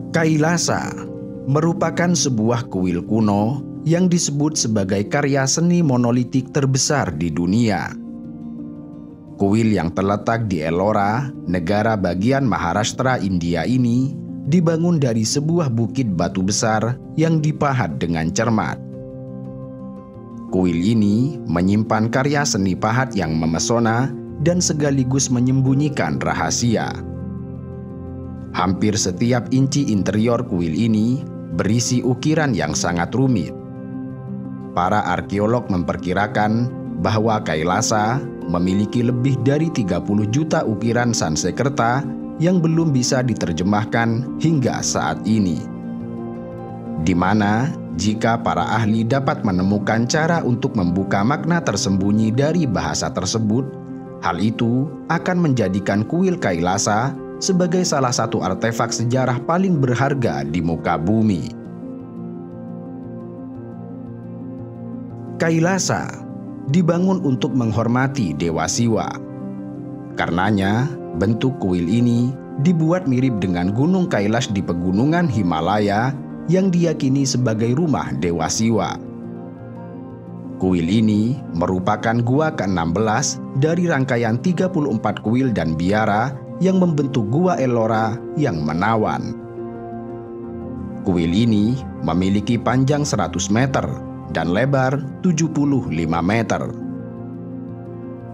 Kailasa merupakan sebuah kuil kuno yang disebut sebagai karya seni monolitik terbesar di dunia. Kuil yang terletak di Ellora, negara bagian Maharashtra, India ini dibangun dari sebuah bukit batu besar yang dipahat dengan cermat. Kuil ini menyimpan karya seni pahat yang memesona dan sekaligus menyembunyikan rahasia. Hampir setiap inci interior kuil ini berisi ukiran yang sangat rumit. Para arkeolog memperkirakan bahwa Kailasa memiliki lebih dari 30 juta ukiran Sanskerta yang belum bisa diterjemahkan hingga saat ini. Di mana jika para ahli dapat menemukan cara untuk membuka makna tersembunyi dari bahasa tersebut, hal itu akan menjadikan kuil Kailasa sebagai salah satu artefak sejarah paling berharga di muka bumi. Kailasa dibangun untuk menghormati Dewa Siwa. Karenanya, bentuk kuil ini dibuat mirip dengan Gunung Kailash di pegunungan Himalaya yang diyakini sebagai rumah Dewa Siwa. Kuil ini merupakan gua ke-16 dari rangkaian 34 kuil dan biara yang membentuk Gua Ellora yang menawan. Kuil ini memiliki panjang 100 meter dan lebar 75 meter.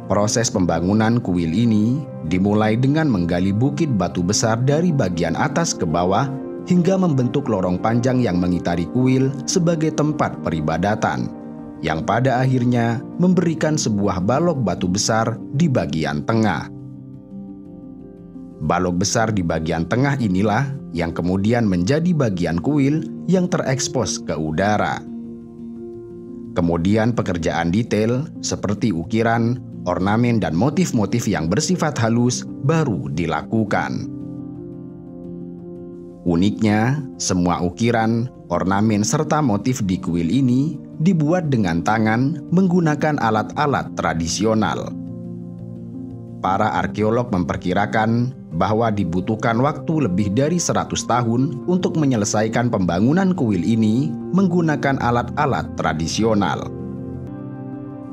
Proses pembangunan kuil ini dimulai dengan menggali bukit batu besar dari bagian atas ke bawah hingga membentuk lorong panjang yang mengitari kuil sebagai tempat peribadatan, yang pada akhirnya memberikan sebuah balok batu besar di bagian tengah. Balok besar di bagian tengah inilah yang kemudian menjadi bagian kuil yang terekspos ke udara. Kemudian pekerjaan detail seperti ukiran, ornamen, dan motif-motif yang bersifat halus baru dilakukan. Uniknya, semua ukiran, ornamen, serta motif di kuil ini dibuat dengan tangan menggunakan alat-alat tradisional. Para arkeolog memperkirakan bahwa dibutuhkan waktu lebih dari 100 tahun untuk menyelesaikan pembangunan kuil ini menggunakan alat-alat tradisional.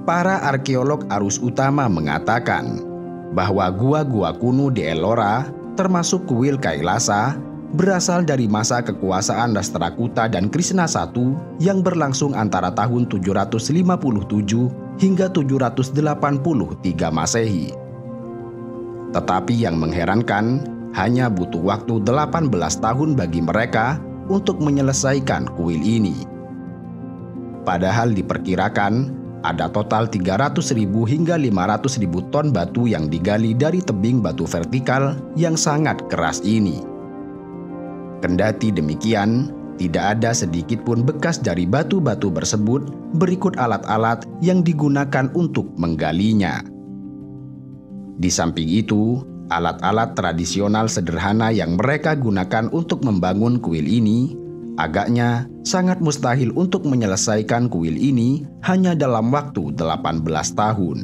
Para arkeolog arus utama mengatakan bahwa gua-gua kuno di Ellora, termasuk kuil Kailasa, berasal dari masa kekuasaan Rashtrakuta dan Krishna I yang berlangsung antara tahun 757 hingga 783 Masehi. Tetapi yang mengherankan, hanya butuh waktu 18 tahun bagi mereka untuk menyelesaikan kuil ini. Padahal diperkirakan ada total 300.000 hingga 500.000 ton batu yang digali dari tebing batu vertikal yang sangat keras ini. Kendati demikian, tidak ada sedikit pun bekas dari batu-batu tersebut berikut alat-alat yang digunakan untuk menggalinya. Di samping itu, alat-alat tradisional sederhana yang mereka gunakan untuk membangun kuil ini agaknya sangat mustahil untuk menyelesaikan kuil ini hanya dalam waktu 18 tahun.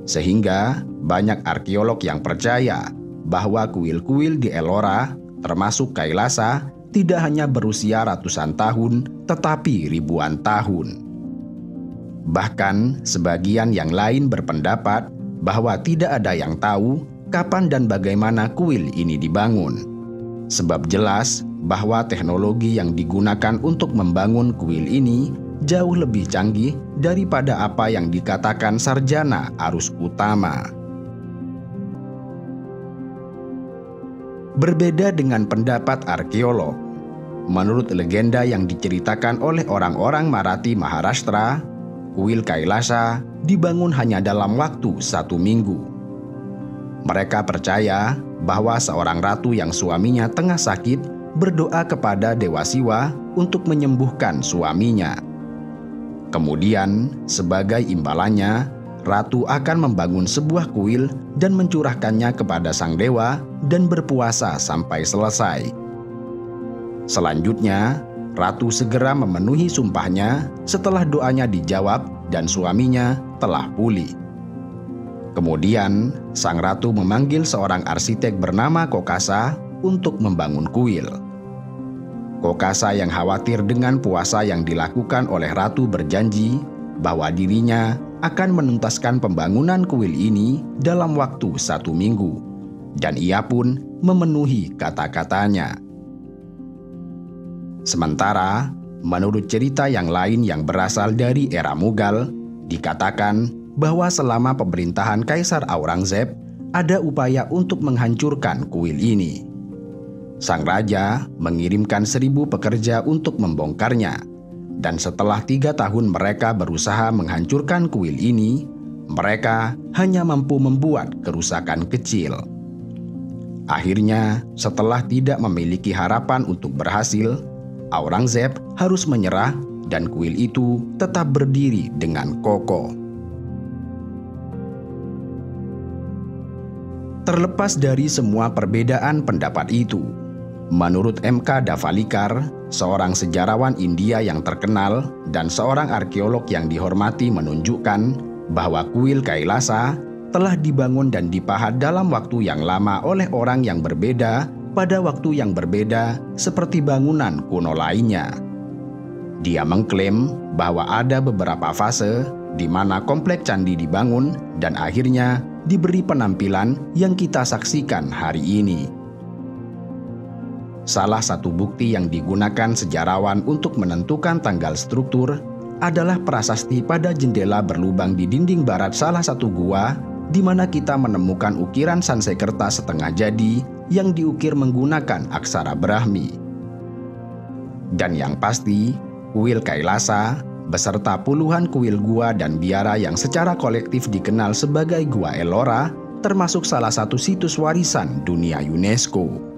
Sehingga banyak arkeolog yang percaya bahwa kuil-kuil di Ellora, termasuk Kailasa, tidak hanya berusia ratusan tahun, tetapi ribuan tahun. Bahkan sebagian yang lain berpendapat bahwa tidak ada yang tahu kapan dan bagaimana kuil ini dibangun. Sebab jelas bahwa teknologi yang digunakan untuk membangun kuil ini jauh lebih canggih daripada apa yang dikatakan sarjana arus utama. Berbeda dengan pendapat arkeolog, menurut legenda yang diceritakan oleh orang-orang Marathi Maharashtra, kuil Kailasa dibangun hanya dalam waktu 1 minggu. Mereka percaya bahwa seorang ratu yang suaminya tengah sakit berdoa kepada Dewa Siwa untuk menyembuhkan suaminya. Kemudian, sebagai imbalannya, ratu akan membangun sebuah kuil dan mencurahkannya kepada sang dewa dan berpuasa sampai selesai. Selanjutnya, ratu segera memenuhi sumpahnya setelah doanya dijawab dan suaminya telah pulih. Kemudian, sang ratu memanggil seorang arsitek bernama Kokasa untuk membangun kuil. Kokasa yang khawatir dengan puasa yang dilakukan oleh ratu berjanji bahwa dirinya akan menuntaskan pembangunan kuil ini dalam waktu 1 minggu. Dan ia pun memenuhi kata-katanya. Sementara, menurut cerita yang lain yang berasal dari era Mughal, dikatakan bahwa selama pemerintahan Kaisar Aurangzeb ada upaya untuk menghancurkan kuil ini. Sang raja mengirimkan 1.000 pekerja untuk membongkarnya, dan setelah 3 tahun mereka berusaha menghancurkan kuil ini, mereka hanya mampu membuat kerusakan kecil. Akhirnya, setelah tidak memiliki harapan untuk berhasil, Aurangzeb harus menyerah dan kuil itu tetap berdiri dengan kokoh. Terlepas dari semua perbedaan pendapat itu, menurut M.K. Davalikar, seorang sejarawan India yang terkenal dan seorang arkeolog yang dihormati, menunjukkan bahwa kuil Kailasa telah dibangun dan dipahat dalam waktu yang lama oleh orang yang berbeda pada waktu yang berbeda seperti bangunan kuno lainnya. Dia mengklaim bahwa ada beberapa fase di mana kompleks candi dibangun dan akhirnya diberi penampilan yang kita saksikan hari ini. Salah satu bukti yang digunakan sejarawan untuk menentukan tanggal struktur adalah prasasti pada jendela berlubang di dinding barat salah satu gua, di mana kita menemukan ukiran Sansekerta setengah jadi yang diukir menggunakan aksara Brahmi. Dan yang pasti, kuil Kailasa beserta puluhan kuil gua dan biara yang secara kolektif dikenal sebagai Gua Ellora termasuk salah satu situs warisan dunia UNESCO.